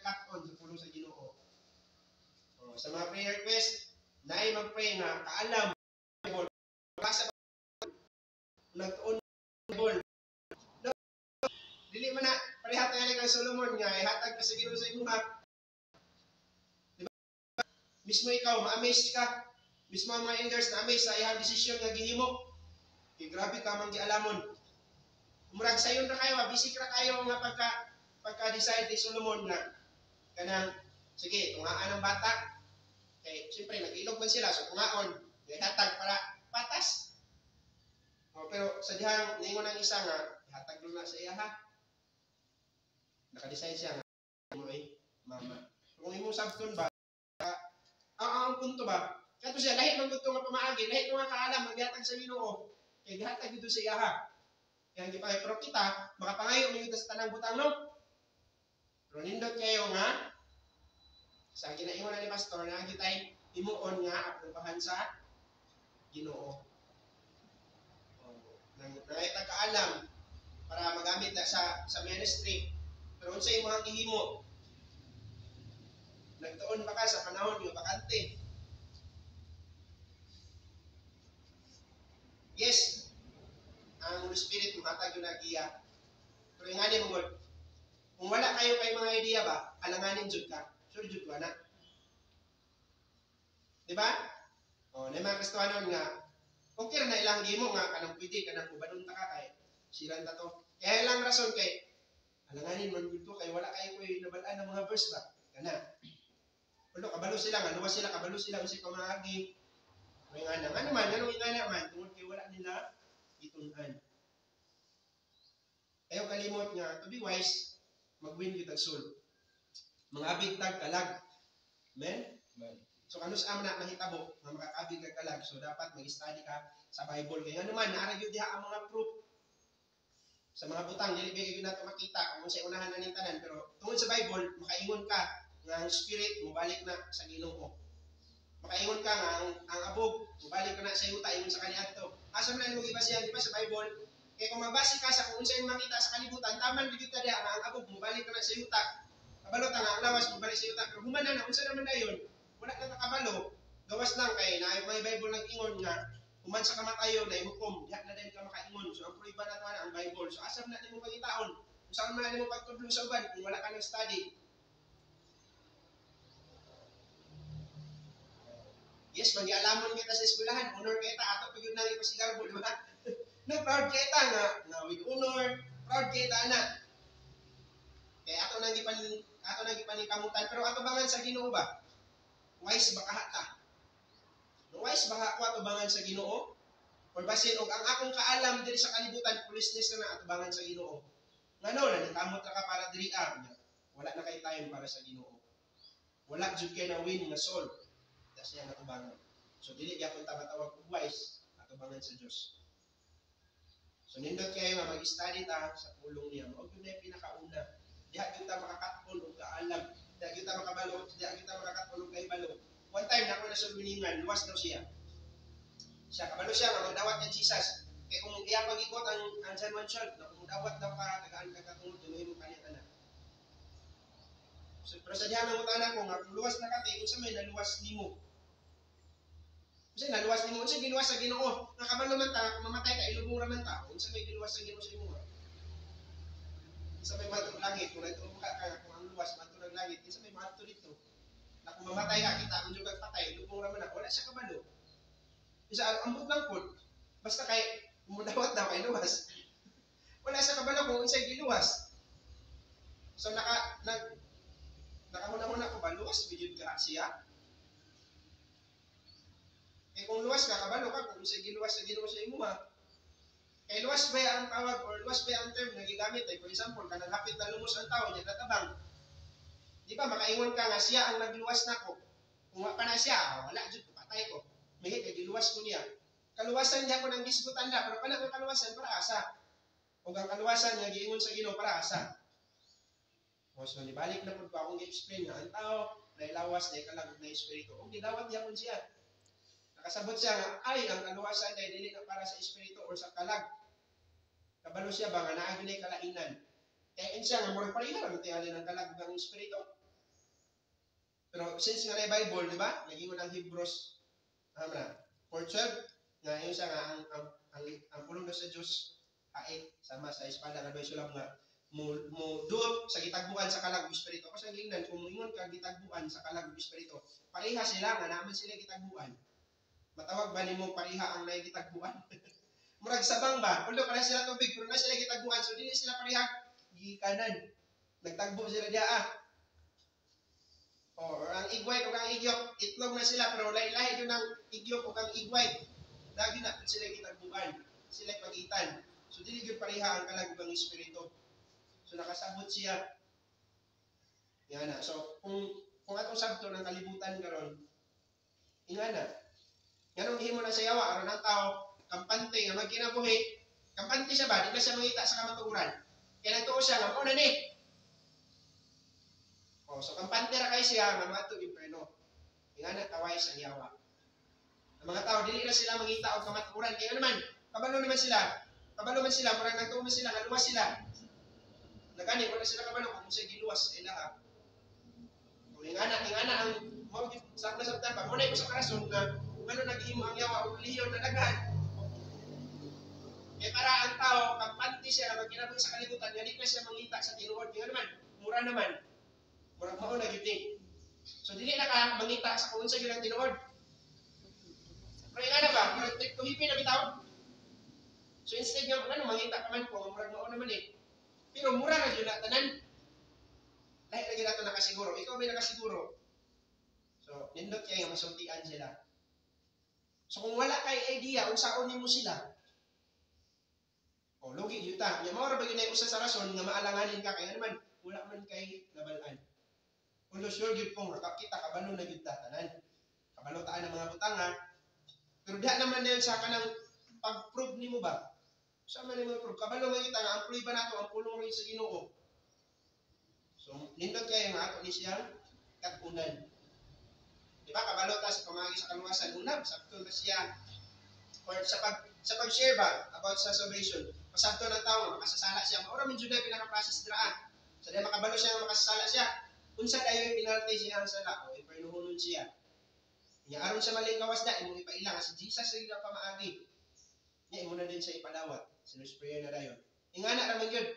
kat-on sa pulong sa Ginoo. Sa mga prayer request, naay mag-pray nga kaalam Bible. Basa nagtuon Bible. Dili man na pareha tayo kang Solomon nga ihatag ka sa Ginoo sa imuha. Diba? Mismo ikaw ma-amaze ka. Mismo ang mga elders na amaze sa iyang desisyon nga gihimo. Kay grabe ka man gialamon. Murag sayon ra kayo, bisik ra kayo nga pagka-decide ni Solomon nga kanang sige, tungaan ang bata. Kay siyempre nag-ilog man sila so tungaon, ihatag para patas. Pero sa dihang ningon ang isa nga ihatag na sa iya ha. Naka-decide siya nga mo mama. Kung imo sabton ba ang punto ba? Kato siya lahi man gud nga pamaagi, lahi nga kaalam maghatag sa Ginoo. Kay gihatag dito sa iya ha. Kaya di pa pero kita makapangayo man sa tanang butang no. Pero nindot kayo nga sa ginaingon na ni pastor na gitay himuon nga aprobahan sa Ginoo. Nangita kaalam para magamit na sa ministry. Pero unsay imong gihimo? Nagtuon ba ka sa panahon nga bakante? Yes, ang Holy Spirit matag yung nagiya. Pero nga ni mong kung wala kayo kay mga idea ba, alanganin jud ka. Sure jud ka na. Diba? Na mga Kristohanon nga, okay na ilang gimo nga, kanang pwede, kanang kubadon ta ka kay, siran ta to. Kaya ilang rason kay, alanganin man dito, kay wala kayo ko'y nabalaan ng mga verse ba? Kana. Pero kabalo sila, nga luwas sila, kabalo sila, kasi pamahagi. May nga naman, ganun nga naman, tungkol kay wala nila itunan. Ayaw kalimot nga, to be wise, mag-win with the soul. Mga abig tag kalag. Amen? Amen. So kanus am na mahitabo nga makakabig kag kalag. So dapat mag-study ka sa Bible. Kaya naman naaragyo diha ang mga proof sa mga butang dili bigay nato makita kung sa unahan na ning tanan pero tungod sa Bible makaingon ka nga ang spirit mobalik na sa Ginoo. Makaingon ka nga ang abog mobalik ka na sa yuta ingon sa kaniadto. Asa man nimo gibasihan di ba sa Bible? Kaya kung mabase ka sa kung unsay makita sa kalibutan taman gyud ka diha nga ang abog mobalik ka na sa yuta. Kabalo ta nga ang lawas mobalik sa yuta pero human na unsa naman dayon? Wala na nakabalo, gawas lang kay na may Bible nag-ingon nga human sa kamatayon na ihukom, diha na din ka makaingon. So ang prueba na ang Bible. So asam na nimo pangitaon. Kung saan man nimo pagtudlo sa uban kung wala ka nang study. Yes, magialamon kita sa eskwelahan, honor kita ato pagud nang ipasigarbo, di ba? No proud kita nga with honor, proud kita na. Kaya ato nang gipanikamutan pero ato bangan sa Ginoo ba? Wise baka ta. Wise baka ko atubangan sa Ginoo? Or basin og ang akong kaalam diri sa kalibutan foolishness na atubangan sa Ginoo. Ngano na nikamot ra ka para diri wala na kay time para sa Ginoo. Wala jud kay na win nga soul. Das niya atubangan. So dili gyapon ta matawag og wise atubangan sa Dios. So nindot kayo nga mag-study ta sa pulong niya. Mao gyud na pinakauna. Diha gyud ta makakatpon og kaalam. Diya kita makabalo, diya kita makakatulog kay balo. One time na ako na sulminingan, luwas daw siya. Kabalo siya, nga magdawat niya Jesus. Kaya kung iya pag-ikot ang San Juan Church, na kung dawat daw ka, tagaan ka katungod, tuloy mo kanyang anak. So, pero sa diyan ang utana ko, nga kung luwas na kati, kung sa may naluwas nimo. Kasi naluwas nimo, kung sa giluwas sa Ginoo, nakabalo man ta, kung mamatay ka, ilubong raman ta, kung sa may giluwas sa Ginoo sa imo. Sa may matulog langit, kung ito ka kung ang luwas, matulog langit, isa may matulog dito. Na kung mamatay ka, kita ang juga patay, lubong raman ako, wala siya kabalo. Isa, ambot lang po. Basta kay, umudawat daw kay luwas. Wala siya kabalo kung unsay giluwas. So, nakamuna-muna ko ba, luwas, bigyan ka siya? Eh kung luwas ka, kabalo ka, kung unsay giluwas sa Ginoo sa imo ha. Kay luwas ba ang tawag or luwas ba ang term na gigamit ay for example kanang hapit na lumos ang tao niya natabang. Di ba makaingon ka nga siya ang nagluwas nako. Kung wa pa na siya, wala jud patay ko. Mihi kay giluwas ko niya. Kaluwasan niya ko nang gisgutan na pero kana ang kaluwasan para asa. Ug ang kaluwasan niya giingon sa Ginoo para asa. O so nibalik na pud ko akong gi-explain nga ang tao nailawas na kalag na espiritu. Ug gidawat niya kun siya. Nakasabot siya nga ay ang kaluwasan ay dili na para sa espiritu or sa kalag. Kabalo siya ba nga naa gyud kalainan. Kaya siya nga murag pareha ra tingali ng kalag ng espiritu. Pero since nga na Bible, di ba? Naging ang Hebrews, 4:12, nga yung sa nga, ang pulong na sa Diyos, hait, sama sa espada, nga do'y sulam nga, duot sa gitagbuan sa kalag espiritu. Kasi ang ingnan, kung ingon ka gitagbuan sa kalag espiritu, pareha sila nga naman sila gitagbuan. Matawag ba nimo pareha ang naigitagbuan? Murag sabang ba? Although pareha sila tubig, pero na sila gitagbuan, so dili sila pareha gikanan. Nagtagbo sila diya. Or ang igway o ang igyok, itlog na sila, pero lahi-lahi yun ang igyok o ang igway. Lagi na sila gitagbuan, sila pagitan. So dili gyud pareha ang kalag ug ang espiritu. So nakasabot siya. Yan na. So kung atong sabto ng kalibutan karon, ingana. Ganong himo na sa yawa aron ang tao kampante nga magkinabuhi. Kampante siya ba? Di na siya mangita sa kamatuoran. Kaya nagtuo siya nga mo na ni. So kampante ra kay siya nga maadto imperno. Ingana kaway sa yawa. Ang mga tao dili na sila mangita og kamatuoran kaya naman kabalo naman sila. Kabalo man sila, murag nagtuo man sila, kaluwas sila. Nagani wala sila kabalo kung sa giluwas sa ilaha. Kung ingana ang mo sa sabtan pa, mo na sa karason nga ano naghimo ang yawa og liyon na daghan. Kaya para ang tao kampante siya magkinabuhi sa kalibutan, dili na siya mangita sa tinuod. Nga naman, mura naman. Murag mao na gyud ni. So dili na ka mangita sa kung unsa gyud ang tinuod. Pero ingana ba, murag tumipin na bitaw. So instead nga mangita ka man ko, murag mao naman eh. Pero mura na yun na tanan. Lahat na yun nato nakasiguro. Ikaw may nakasiguro. So, nindot kayo nga masultian sila. So, kung wala kay idea, kung saan mo sila, logi yun ta. Yung mga rabagin na yung usa sa rason nga maalanganin ka, kaya naman, wala man kay nabalaan. Kung sure yun pong kita, kabalo na yun tanan. Kabalo taan ng mga butanga. Pero diha naman na yun sa kanang pag-prove ni mo ba? Sama ni mo prove. Kabalo man kita nga, ang pruiba nato, ang pulong rin sa Ginoo. So, nindot kayo nga ato ni siyang katunan. Diba, kabalo ta sa pamagi sa kaluwasan. Unang, sabto na siya. Or sa pag-share ba about sa salvation, pasabto ng tao, makasasala siya. Maura min dyan na pinaka-process diraan. So, dahil makabalo siya, makasasala siya. Unsa dayo yung penalty siya ang sala, o ipernuhunon siya. Nga aron sa maling kawas na, imong ipailang. Kasi Jesus sa ila pamaagi. Nga, imo na din sa ipadawat. Sinus prayer na dayon. Ingana naman yun.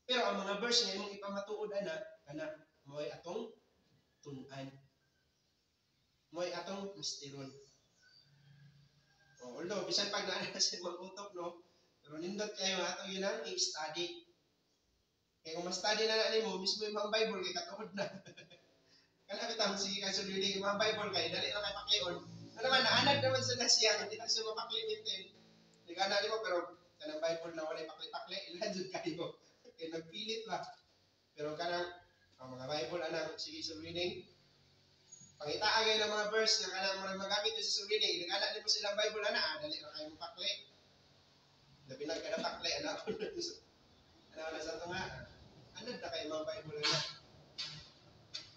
Pero ang mga verse nga imong ipamatuod kana mo'y atong tunan. Mo'y atong misteron. Although bisan pag naa sa mag-utok no, pero nindot kayo nga atong yun ang i-study. Kaya kung ma-study na nimo mismo yung Bible kay katuod na. Kana bitaw sige kay sulili yung Bible kay dali na kay pakion. Ano naman naanad naman sa nasiya, hindi na siya mapaklibitin. Di ka na mo pero kanang Bible na wala pakli-pakli, ilan jud kayo. Kaya nagpilit ba? Pero kanang mga Bible anang sige sa reading. Pangitaan kayo ng mga verse na kanang magamit nyo sa reading. Nagana din po silang Bible dali na kayo mapakli. Labi na ka na pakli, ano na sa ito nga. Ano na kayo mga Bible na?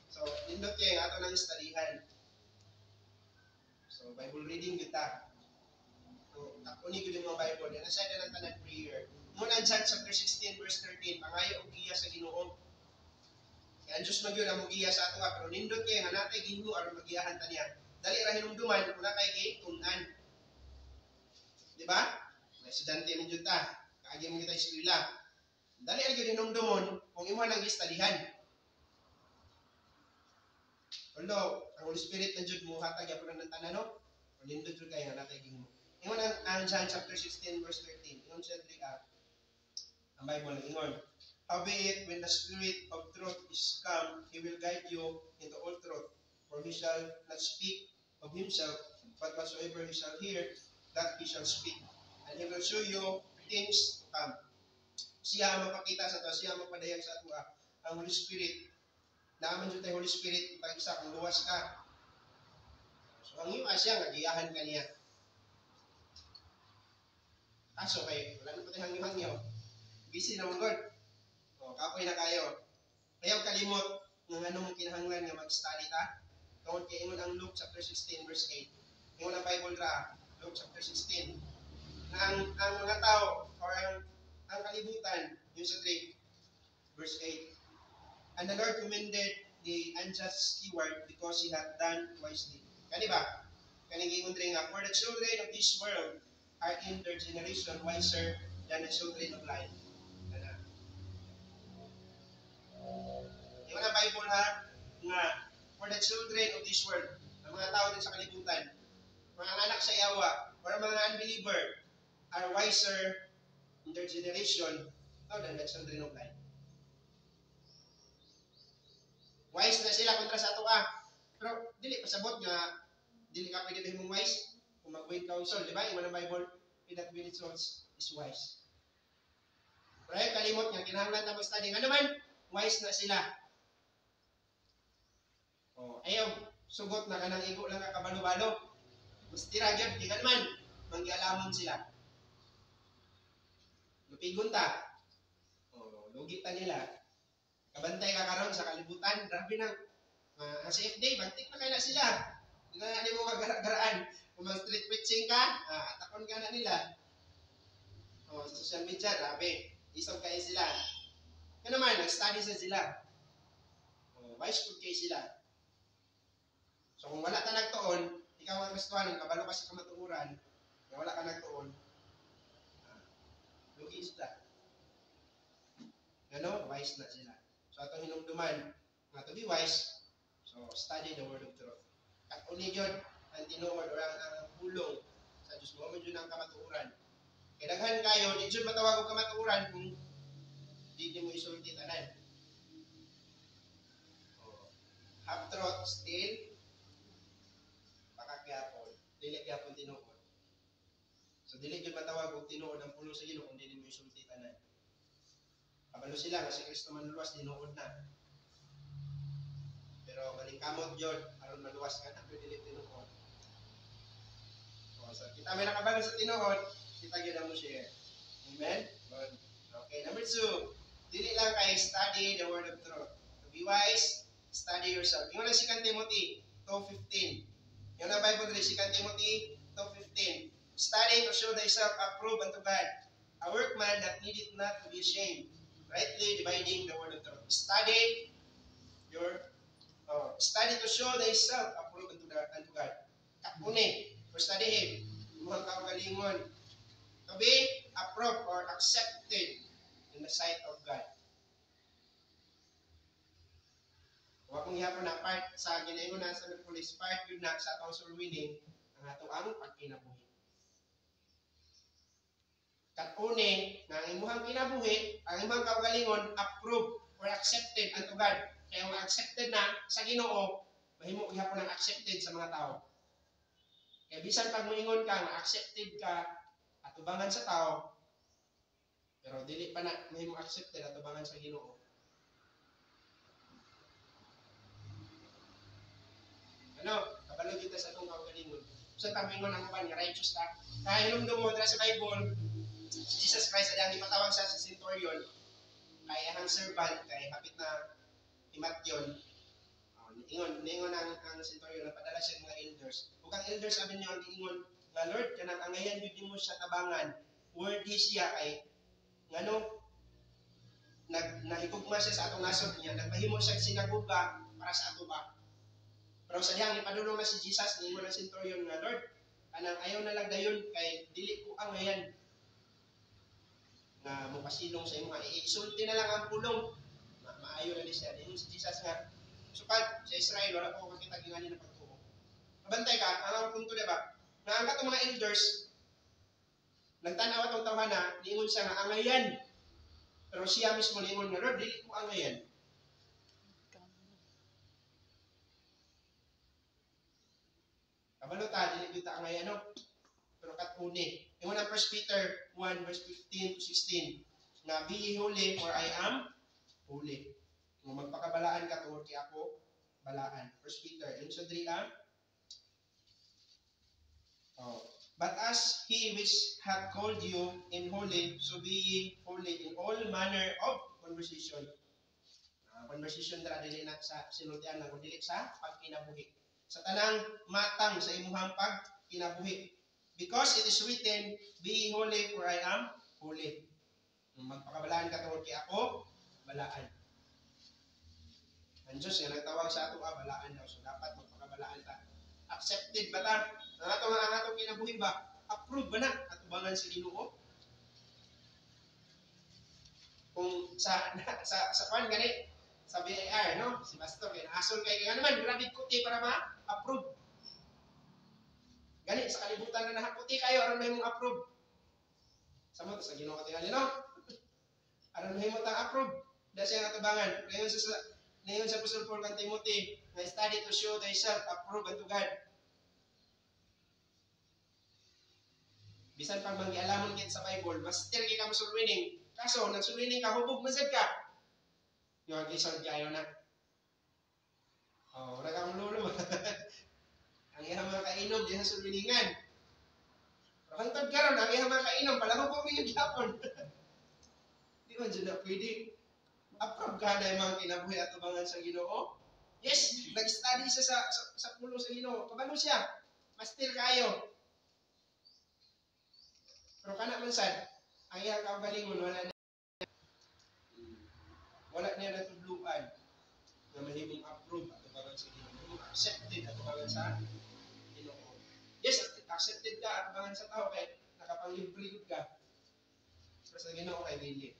So, nindot kayo nga ito ng studyhan. So, Bible reading kita. So, takuni ko din mga Bible. Yan aside na ng tanan prayer. Muna John chapter 16 verse 13, pangayo og giya sa Ginoo. Kaya ang Diyos magyud ang giya sa ato pero nindot kay nga natay Ginoo aron magiyahan ta niya. Dali ra hinumduman una kay gitunan. Di ba? May estudyante man jud ta. Kaagi mo kita eskwela. Dali ra gyud hinumdumon kung imo nang gistudihan. Although ang Holy Spirit na jud mo hatag gyapon ng tanan no. Nindot jud kay nga natay Ginoo. Ingon ang John chapter 16 verse 13. Ingon siya ang Bible ingon, howbeit when the Spirit of truth is come, He will guide you into all truth. For He shall not speak of Himself, but whatsoever He shall hear, that He shall speak. And He will show you things to come. Siya ang mapakita sa ito, siya ang magpadayag sa ito. Ang Holy Spirit, naaman dyan tayo Holy Spirit, pag-isa kung luwas ka. So ang iyo siya, nagiyahan ka niya. Kaso kayo, wala na pati hangyo-hangyo. Busy na mga God. Kapoy na kayo. Ayaw kalimot ng anong kinahanglan nga mag-study ta. Tungod kay ingon ang Luke chapter 16 verse 8. Ingon ang Bible ra, Luke chapter 16. Na ang mga tao or ang kalibutan, yung sa 3 verse 8. And the Lord commended the unjust steward because he had done wisely. Kani ba? Kaning ingon diri nga, for the children of this world are in their generation wiser than the children of light. Kana. Yung ang Bible ha, nga, for the children of this world, ang mga tao din sa kalibutan, mga anak sa yawa, or mga unbeliever, are wiser in their generation than the children of light. Wise na sila kontra sa ato pero dili pasabot nga dili ka pwede mahimong wise kung mag-wait counsel, di ba? Yung ng Bible, he that willeth souls is wise. Pero kalimot nga kinahanglan ta mag-study. Nga naman, wise na sila. Ayaw, sugot na kanang igo lang ka kabalo-balo. Mas tira gyud, di ka naman manggialamon sila. Lupigon ta. Lugi ta nila. Kabantay ka karon sa kalibutan, grabe na. Sa FD, bantik na kaya na sila. Hindi na mo maggaraan. Kung mag-street preaching ka, atakon ka na nila. Sa social media, grabe. Isog kayo sila. Kaya naman, nag-study sila. Wise good kayo sila. So kung wala ka nagtuon, ikaw ang gustuhan, kabalo ka sa kamatuuran, kung wala ka nagtuon, lugi sila. Wise na sila. So atong hinumduman nga to be wise, so study the word of truth. At uli yun, ang tinuod o ang pulong sa Diyos mo, medyo ng kamatuuran. Kaya daghan kayo, di dyan matawag o kamatuuran kung di mo isulti tanan. Have truth still, pakakyapon, dili kyapon tinuod. So dili yun matawag o tinuod ang pulong sa Ginoo kung di mo isulti tanan. Kabalo sila kasi Kristo manluwas, tinuod na. Pero malingkamot yun, aron maluwas ka na, pwede din tinuod. So kita may nakabalo sa tinuod, kita yun ang mo share. Amen? Okay, number 2, dili lang kay study the word of truth. To be wise, study yourself. Yung na 2 Timothy 2:15. Yung na Bible rin, 2 Timothy 2:15. Study to show thyself approved unto God, a workman that needeth not to be ashamed, rightly dividing the word of truth. Study to show thyself approved unto God. Kapuni, or study Him. Mukhang kaugalingon. To be approved or accepted in the sight of God. Huwag kong ihapon na part sa ginaingon na sa police part yun na sa atong soul winning ang ato ang pagkinabuhi. Kapuni, na ang imuhang kinabuhi, ang imuhang kaugalingon, approved or accepted unto God. Kaya kung accepted na sa Ginoo, mahimo ihapon ang accepted sa mga tao. Kaya bisan pag moingon ka nga accepted ka atubangan sa tao, pero dili pa na mahimo accepted atubangan sa Ginoo. Kabalo kita sa atong kaugalingon. Bisan pag moingon ang uban nga righteous ka, kaya hinumdum mo dira sa Bible, si Jesus Christ adang ipatawag sa centurion, kay ang servant kay hapit na himatyon. Ningon ang centurion na padala siya mga elders. Ug ang elders sabi niya ang giingon nga Lord kanang angayan gyud mo siya tabangan. Worthy siya kay ngano nahigugma siya sa atong nasod niya, nagpahimo siya sinagoga para sa ato ba. Pero sa dihang ipadulong na si Jesus ningon ang centurion nga Lord kanang ayaw na lang dayon kay dili ko angayan nga mopasilong sa imo nga isulti na lang ang pulong. Maayo na di siya. Ningon si Jesus nga sukat sa Israel, wala po makita ginganin na pagtuo. Mabantay ka, ang punto diba? Na ang katong mga elders, nagtanaw atong tawhana, niingon siya nga angayan. Pero siya mismo niingon nga, Lord, dili ko angayan. Kabalota, dili kita angayan, no? Pero katuni. Ingon ang 1 Peter 1, verse 15 to 16, na be ye holy, for I am holy. Kung magpakabalaan ka tungkol kay ako, balaan. 1 Peter, yun sa 3 But as He which hath called you in holy, so be ye holy in all manner of conversation. Conversation dara dili na sa sinultian na kundi sa pagkinabuhi. Sa tanang matang sa imuhang pagkinabuhi. Because it is written, be ye holy, for I am holy. Kung magpakabalaan ka tungkol kay ako, balaan. Ang Diyos nga nagtawag sa ato, balaan daw. So dapat magpakabalaan ta. Accepted ba ta? Ang atong kinabuhi ba? Approve ba na? Atubangan si Ginoo? Kung sa kwan gani, sa BIR, no? Si Pastor, kaya naasol kaya naman, grabe kuti para ma-approve. Gani, sa kalibutan na nahaputi kayo, aron mahimong approve. Sa Ginoo ka tingali, no? Aron mahimong tang approve. Dahil siya atubangan. Ngayon sa Apostol Paul kang Timothy, na study to show thyself approved unto God. Bisan pag manggialamon kit sa Bible, master kay ka masulwining. Kaso, nagsulwining ka, hubog masad ka. Yung ag-isod kayo na. Wala kang lulo. Ang iyang mga kainom, di sa sulwiningan. Pero hantod ka ron, ang iyang mga kainom, pala hubog yung Japon. Di man dyan na pwede. Approve ka na yung mga kinabuhi at tubangan sa Ginoo? Yes, nag-study siya sa pulo sa Ginoo. Kabalo siya. Master kayo. Pero kana man sad, ang iyang kaugalingon wala niya natudluan na mahimong approve at tubangan sa Ginoo. Accepted at tubangan sa Ginoo. Yes, accepted ka at tubangan sa tao kaya nakapanglibre ka. Pero sa Ginoo kay dili.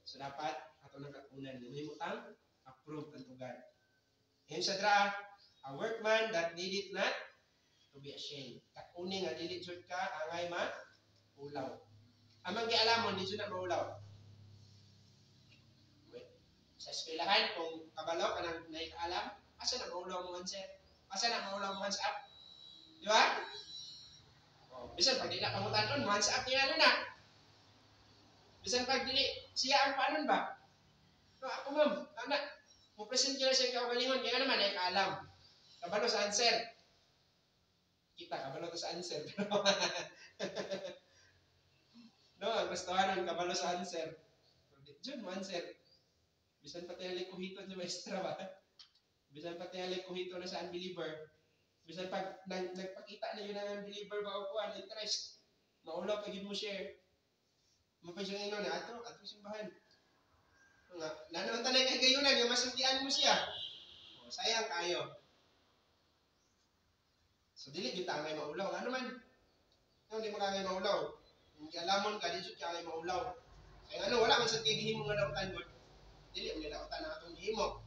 So dapat ato nang katunan ni mahimutang approve unto God. Ngayon sa dra, a workman that needed not to be ashamed. Kakuni nga dili jud ka angay ulaw. Amang gialamon di jud na maulaw. Sa eskwelahan kung kabalo ka nang naikaalam, asa na maulaw mo answer? Asa na maulaw mo hands up? Di ba? Bisan pag di na pangutanon, hands up niya na. Bisan pag dili siya ang paanon ba? No, ako ma'am, anak, mo present siya siya kaugalingon, kaya naman ay kaalam. Kabalo sa answer. Kita, kabalo to sa answer. No, ang gustuhan kabalo sa answer. Diyan mo answer. Bisan pati halik kuhito sa maestra ba? Bisan pati halik kuhito na sa unbeliever. Bisan pag nagpakita na yun ang unbeliever ba o kuhan, interest. Maulaw pag mo share. Mapasyong ino na ato simbahan. Nga, lalo ang tanay kay gayunan, yung masintian mo siya. Sayang kayo. So, dili kita angay maulaw. Ano man? Yung di makangay maulaw. Yung alamon ka, di siya angay maulaw. Kaya ano, wala man sa tigihim mo nga dautan mo. Dili, ang dautan na atong gihimo.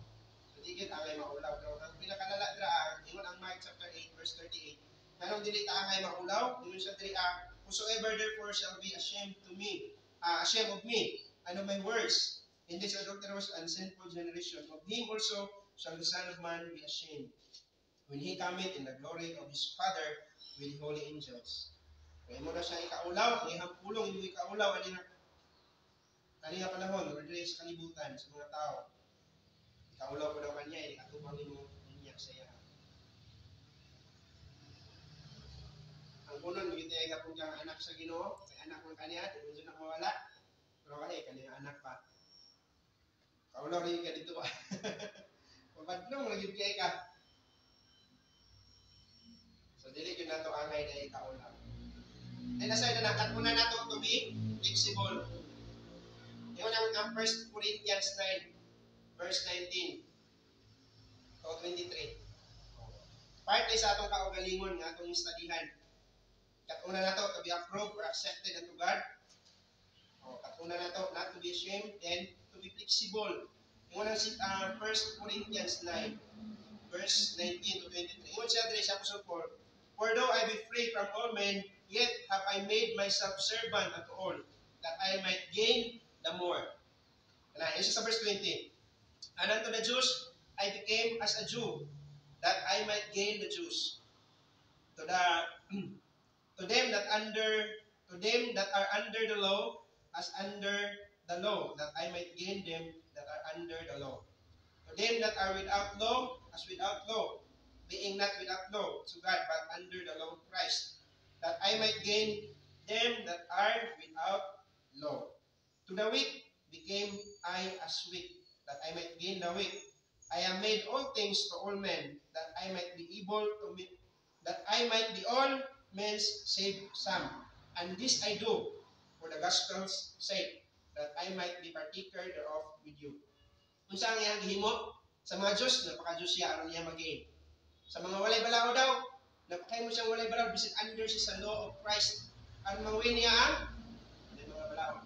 So, di kita angay maulaw. Pero ang pinakalala dira, ingon ang Mark chapter 8, verse 38. Anong dili ta angay maulaw? Ingon sa 3, whosoever therefore shall be ashamed of me, and of my words, in this adulterous and sinful generation, of him also shall the Son of Man be ashamed, when he cometh in the glory of his Father with the holy angels. Kaya mo na siya ikaulaw, ang ihang pulong, yung ikaulaw, kanina panahon, ordinary sa kalibutan, sa mga tao. Ikaulaw ko daw kanya, ikatubang mo niya sa iya. Ang punon, hindi tayo kapag kang anak sa Ginoo, may anak ng kanya, di mo dyan na mawala. Pero kaya, kanina anak pa. Kaulaw rin ka dito ba? Pabadlong, lagi kaya ka. So, dili yun na ito angay na ikaulaw. Then, aside na nakat muna na ito to be flexible. Yung ang 1 Corinthians 9, verse 19 to 23. Part na sa atong kaugalingon nga atong studyhan. Katuna na to to be approved or accepted unto God. Katuna na to not to be ashamed, then to be flexible. Yung unang 1 Corinthians 9, verse 19 to 23. Ingon siya diri sa Apostle Paul, for though I be free from all men, yet have I made myself servant unto all, that I might gain the more. Yun siya sa verse 20. And unto the Jews, I became as a Jew, that I might gain the Jews. To them that are under the law, as under the law, that I might gain them that are under the law. To them that are without law, as without law, being not without law to God, but under the law of Christ, that I might gain them that are without law. To the weak became I as weak, that I might gain the weak. I am made all things to all men, that I might be all men's save some. And this I do for the gospel's sake, that I might be partaker thereof with you. Unsa ang iyang gihimo? Sa mga Diyos, napaka-Diyos siya aron niya mag-gain. Sa mga walay balaod daw, napakahimo siyang walay balaod bisan under siya sa law of Christ. Aron mawin niya ang mga balaod.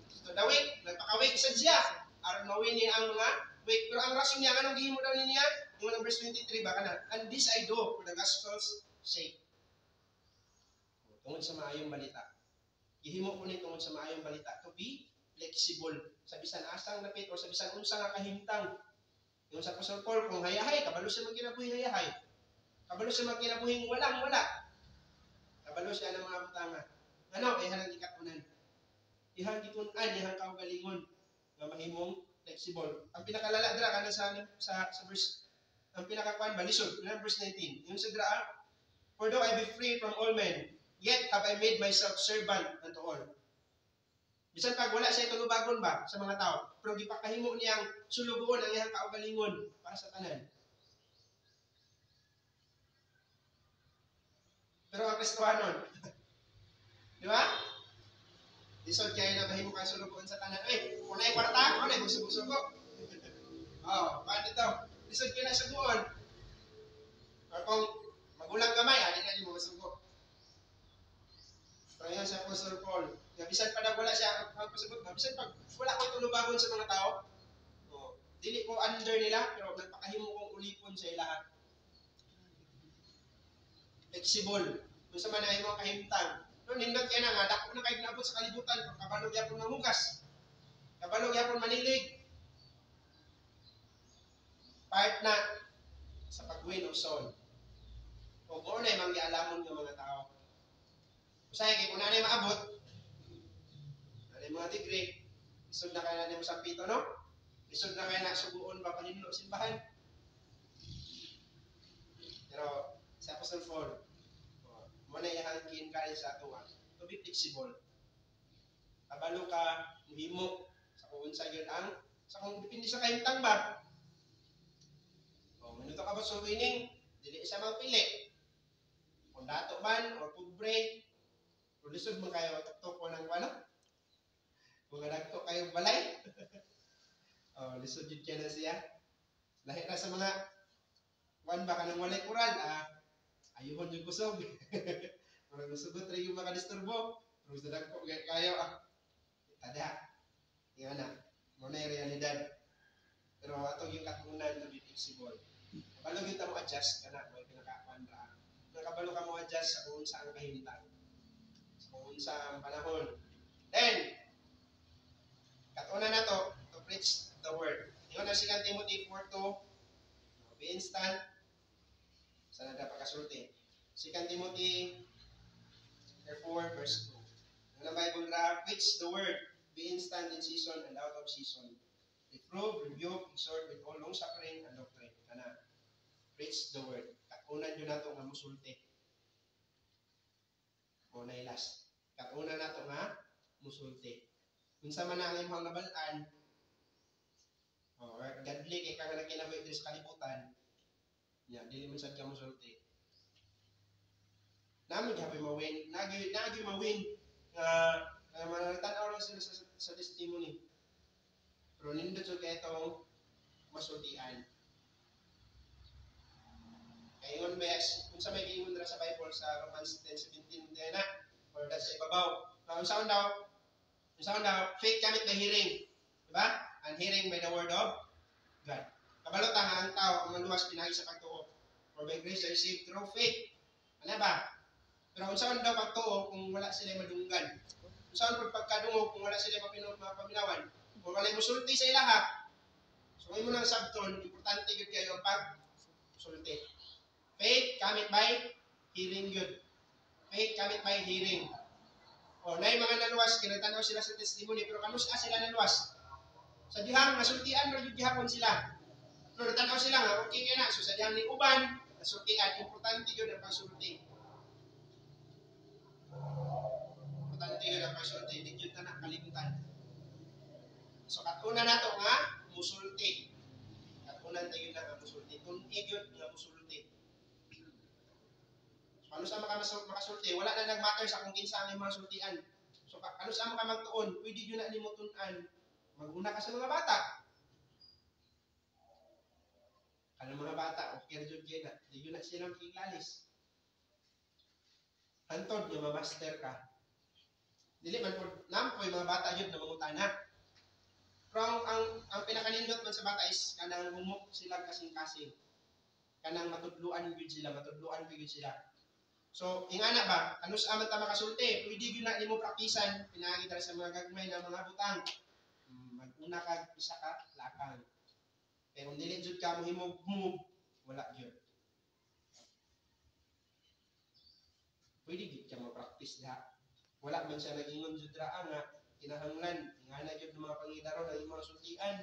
So Dawid, nagpaka-weak sad siya aron mawin niya ang mga weak. Pero ang rason niya anong gihimo daw niya? Yung verse 23 baka na. And this I do for the gospel's sake. Tungod sa maayong balita. Gihimo ko ni tungod sa maayong balita to be flexible sa bisan asang napit o sa bisan unsa nga kahimtang. Yung sa Apostol Paul kung hayahay, kabalo siya magkinabuhi hayahay. Kabalo siya magkinabuhing walang-wala. Kabalo siya ng mga butanga. Ano? Ihang ikatunan. Ihang gitunan, ihang kaugalingon nga mahimong flexible. Ang pinakalala dra kana sa verse ang pinakakuan balisod, verse 19. Yung sa dra, for though I be free from all men, yet have I made myself servant unto all. Bisan pag wala siya tulubagon ba sa mga tao, pero gipakahimo niyang sulugoon ang iyang kaugalingon para sa tanan. Pero ang Kristohanon, di ba? Isod kaya na mahimo kang sulugoon sa tanan. Ay, kung na'y kwarta, kung na'y magsugo-sugo. Paano ito? Isod kaya na suguon. Or kung magulang kamay, alin na mo masugo. Pero yan sa Apostol Paul, bisan pa daw wala siya ang pasabot, bisan pag wala ko tulubagon sa mga tao, dili ko under nila, pero nagpakahimo kong ulipon sa ilahat. Flexible. Kung sa manay mo kahimtang. No, nindot kaya na nga, dako na kayo naabot sa kalibutan, kung kabalog yapon mamugas, kabalog yapon manilig. Part na sa pag-win of soul. Kung mo na yung manggialamon ng mga tao. Usay, kaya kung nanay maabot, nanay mga degree, isod na kaya nanay mo sa pito, no? Isod na kaya na subuon ba paninlo simbahan. Pero sa Apostol Paul, mo na ihangkin kayo sa atuwa. To be flexible. Kabalo ka, muhimo, sa kung unsa yun ang, sa kung dipindi sa kahimtang ba. Minuto ka ba sa winning, dili siya magpili. Kung dato man, o pobre, kung lisod mo kayo, tuktok ko ng wala. Kung nagto kayo balay, lisod yun kaya na siya. Lahi na sa mga, wan ba ka ng walay kural, ayuhon yung kusog. Kung gusugot rin yung makadisturbo, kung sa dagko kayo, tada. Yan na, muna yung realidad. Pero atong yung katunan to be flexible. Kabalo yung mo adjust ka na, may pinakakuan ra. Kabalo ka mo adjust sa kung saan kahimtang. Sa kung saan panahon. Then, katunan na to preach the word. Yung na 2 Timothy 4:2, be instant, sana dapat kasulti. 2 Timothy 4 verse 2. Yung na Bible ra, preach the word, be instant in season and out of season. Reprove, rebuke, exhort with all long suffering and doctrine. Kana, preach the word. Katunan yun nato nga musulti. O nailas. Katunan nato nga musulti. Kung sa man ang imong nabalaan, godly kay kang nagkinabuhi diri sa kalibutan, dili man sad ka musulti. Nami gyapon mawin, nagi mawin nga manatanaw lang sila sa testimony. Pero nindot so kay itong masultian. Kaingon bes, kung sa may giingon dira sa Bible sa Romans 10:17 na, or that's sa ibabaw. Unsaon daw, faith cometh by hearing. Diba? And hearing by the word of God. Kabalo ta nga ang tao ang maluwas pinagi sa pagtuo. For by grace are saved through faith. Ano ba? Pero unsaon daw pagtuo kung wala sila madunggan? Unsaon pagkadungog kung wala sila mapaminawan? Kung wala musulti sa ilaha. So ngayon mo nang sabton, importante yun kayo ang pag-sulti. Faith cometh by hearing good. Faith cometh by hearing. Na yung mga naluwas, kinagtanaw sila sa testimony, pero kanusa sila naluwas. Sa dihang, nasultian, pero yung gihapon sila. Pero natanaw sila nga, okay nga na. So sa dihang ni uban, nasultian, importante yun ang pagsulti. Importante yun ang pagsulti. Hindi yun na kalimutan. So katuna na to nga, musulti. Katunan tayo na nga musulti. Tunig yun nga musulti. So ano sa makasulti? Wala na nag-matter sa kung kinsa ang mga sultian. So ano sa mga magtuon? Pwede yun na limutunan. Maguna ka sa mga bata. Kanang mga bata, okay jud gyud na. Di yun na sila makiglalis. Hantod nga ma-master ka. Dili man po, nampoy mga bata yun na mangutana. Pero ang pinakanindot man sa bata is kanang humok sila kasing-kasing. Kanang matudluan gyud sila, So, ingana ba, ano sa aman ta makasulti? Pwede gyud na nimo praktisan, pinaagi dara sa mga gagmay na mga butang. Mag-una kag isa ka lakang. Pero kung dili jud ka mohimog move, wala gyud. Pwede gyud ka ma-practice diha. Wala man siya nag-ingon jud ra nga kinahanglan, ingana gyud ng mga pangidaro ng imong sultian.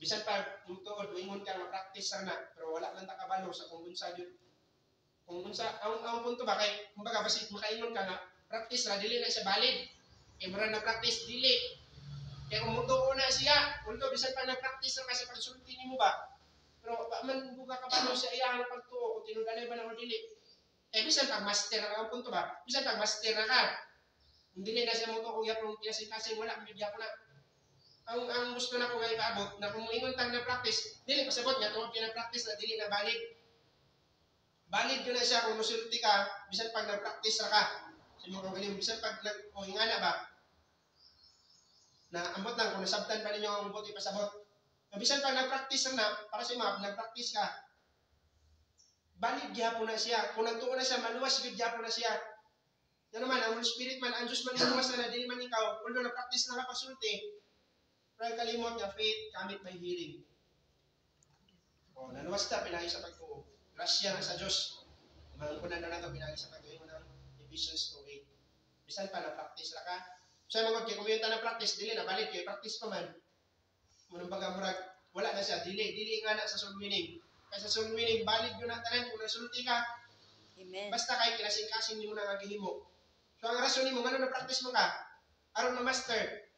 Bisan pa kung tuod ingon ka ma-practice sana, pero wala man ta kabalo sa kung unsa gyud. Kung unsa ang punto ba kay kumbaga basi makaingon ka nga practice ra dili na siya valid. Kay mura na practice dili. Kaya kung mutuo na siya, although bisan pa na-practice ra kasi pagsulti nimo ba. Pero ba man buka kabalo sa iyang pagtuo kung tinudalay ba na o dili. Bisan pag master na ang punto ba? Bisan pag master na ka. Hindi na siya mutuo kung yapon kasi wala media ko na. Ang gusto na ko nga ipaabot na kung moingon tang na practice, dili pasabot nga tuwa pina-practice na dili na valid. Valid yun na siya kung musulti ka, bisan pag nag-practice ra ka. Sa mga kagaling, bisan pag ingana ba, na ambot lang, kung nasabtan pa ninyo ang buti pasabot. Bisan pag nag-practice na, para sa mga, nag-practice ka, valid gyapon na siya. Kung nagtuon na siya, maluwas gyapon na siya. Yan naman, ang Holy Spirit man, ang Diyos man iluwas na dili man ikaw, although nag-practice na ka pasulti, pero kalimot nga faith, kamit by hearing. O, naluwas na, pinagi sa pagtuo. Grasya na sa Diyos. Mangkunan na nato pinagi sa pag-iwan ng Ephesians 2:8. Bisan pa na-practice ra ka. So magod kay kung yung na-practice dili na balik kay practice pa man. Munong baga murag wala na siya dili nga na sa soul winning. Kay sa soul winning valid yun na tanan kung nasulti ka. Amen. Basta kay kinasing-kasing nimo na gihimo. So ang rason nimo ngano na-practice mo ka aron ma-master.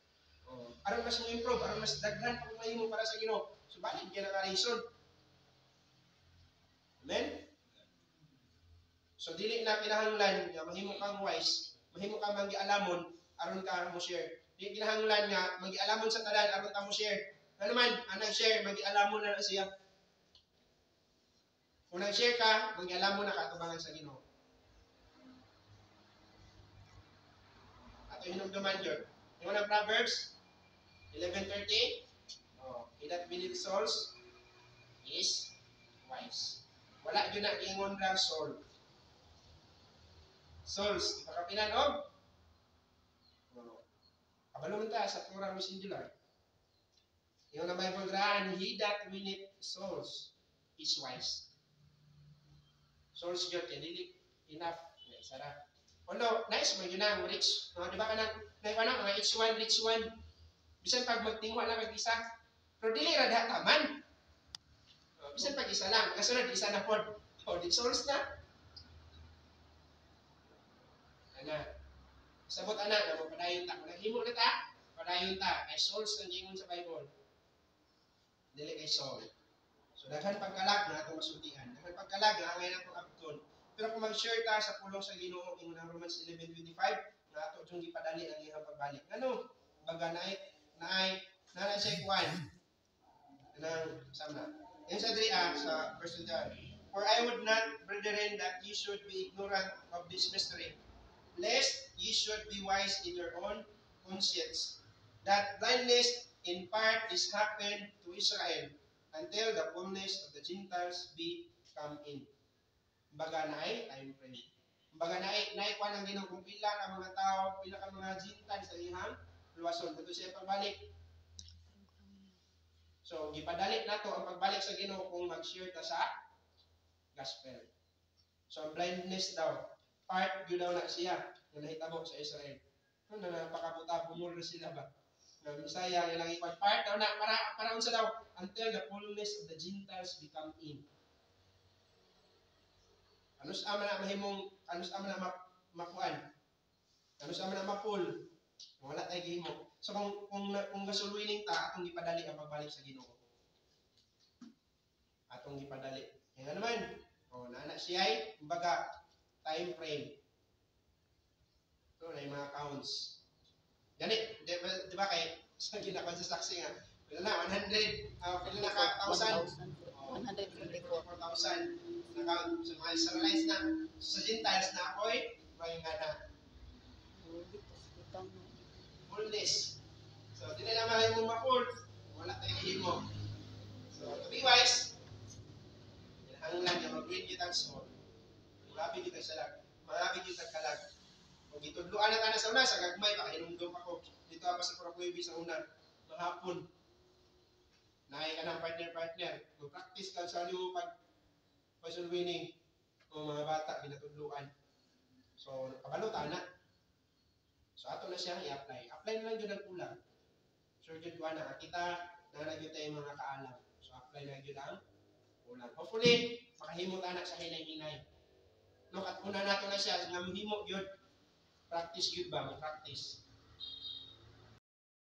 Aron mas mo improve, aron mas daghan pag mahimo para sa Ginoo. So valid gyud na reason. Amen? So, dili na kinahanglan nga mahimo kang wise, mahimo kang manggialamon, aron ka mo share. Dili kinahanglan nga manggialamon sa tanan, aron ka mo share. Ano naman, anang share, manggialamon na siya. Kung nag-share ka, manggialamon na ka, tubangan sa Ginoo. Ato hinumduman yun. Yung unang Proverbs, 11:30, he that believeth souls is wise. Wala yun na ingon lang soul. Souls, ipakapinan og kabalungan ta sa plural o singular. Yung na Bible graan, he that winneth souls is wise. Souls yun, dili enough. Sarap. Although, nice mo yun ang rich. Di ba ka nang, mga rich one. Bisan pag magtingwa lang kag-isa. Pero dili rada taman. Bisan pag isa lang, kasunod isa na pod. Di souls na. Ana. Sabot ana na mo padayon ta. Kung himo na ta, padayon ta. Kay souls ang gingon sa Bible. Dili kay soul. So daghan pagkalag na atong masultihan. Daghan pagkalag na angay natong abton. Pero kung mag-share ta sa pulong sa Ginoo ingon ang Romans 11:25, na ato jung gipadali ang iyang pagbalik. Ano? Baga naay siya kwan. Nang sama. Yan sa Dria sa verse 1. For I would not, brethren, that ye should be ignorant of this mystery, lest ye should be wise in your own conscience, that blindness in part is happened to Israel, until the fullness of the Gentiles be come in. Baga naay time frame. Baga naay kwan ang Ginoo kung pila ka mga tao, pila ka mga Gentiles sa ihang luwason. Dito siya pagbalik. So, gipadalik nato ang pagbalik sa Ginoo kung mag-share ta sa gospel. So, ang blindness daw, part yun daw na siya, na nahitabo sa Israel. Kung napakabuta, bumul na sila ba? Ng Isaiah, ilang ikwan, part daw na, para unsa daw, until the fullness of the Gentiles become in. Ano sa ama na mahimong, ano sa ama na makuan? Ano sa ama na mapul? Wala tayo gihimo. So, kung gasuluining ta, atong gipadali ang pagbalik sa Ginoo. Atong gipadali. Kaya naman, naana siya ay, kumbaga, time frame. So, na yung mga counts. Ganit, di ba kay, sa ginakon sa saksi nga, pila na, 100, pila na ka, 1,000. 124. 4,000. Naka, sa mga Israelites na, sa Gentiles na ako'y may nga na fullness. So, di na naman mo ma-full. Wala tayong himo. So, to be wise, ang lang niya, mag-win kitang soul. Marami kitang salag. Marami kitang kalag. Kung itudluan na ka na sa una, sa gagmay, makahinumdum ako. Dito ako sa Purakuibi sa una, mahapon. Nakay ka ng partner-partner. Mag-practice ka sa mo pag winning ng mga bata, pinatudluan. So, kabalutan na. So, ato na siyang i-apply. Apply na lang yun ang kulang. Sure, yun ko na. Kita, na yun tayo mga kaalam. So, apply na yun ang kulang. Hopefully, makahimot anak sa hinay-hinay. No, at una nato na siya, nga mahimot yun. Practice yun ba? Mag-practice.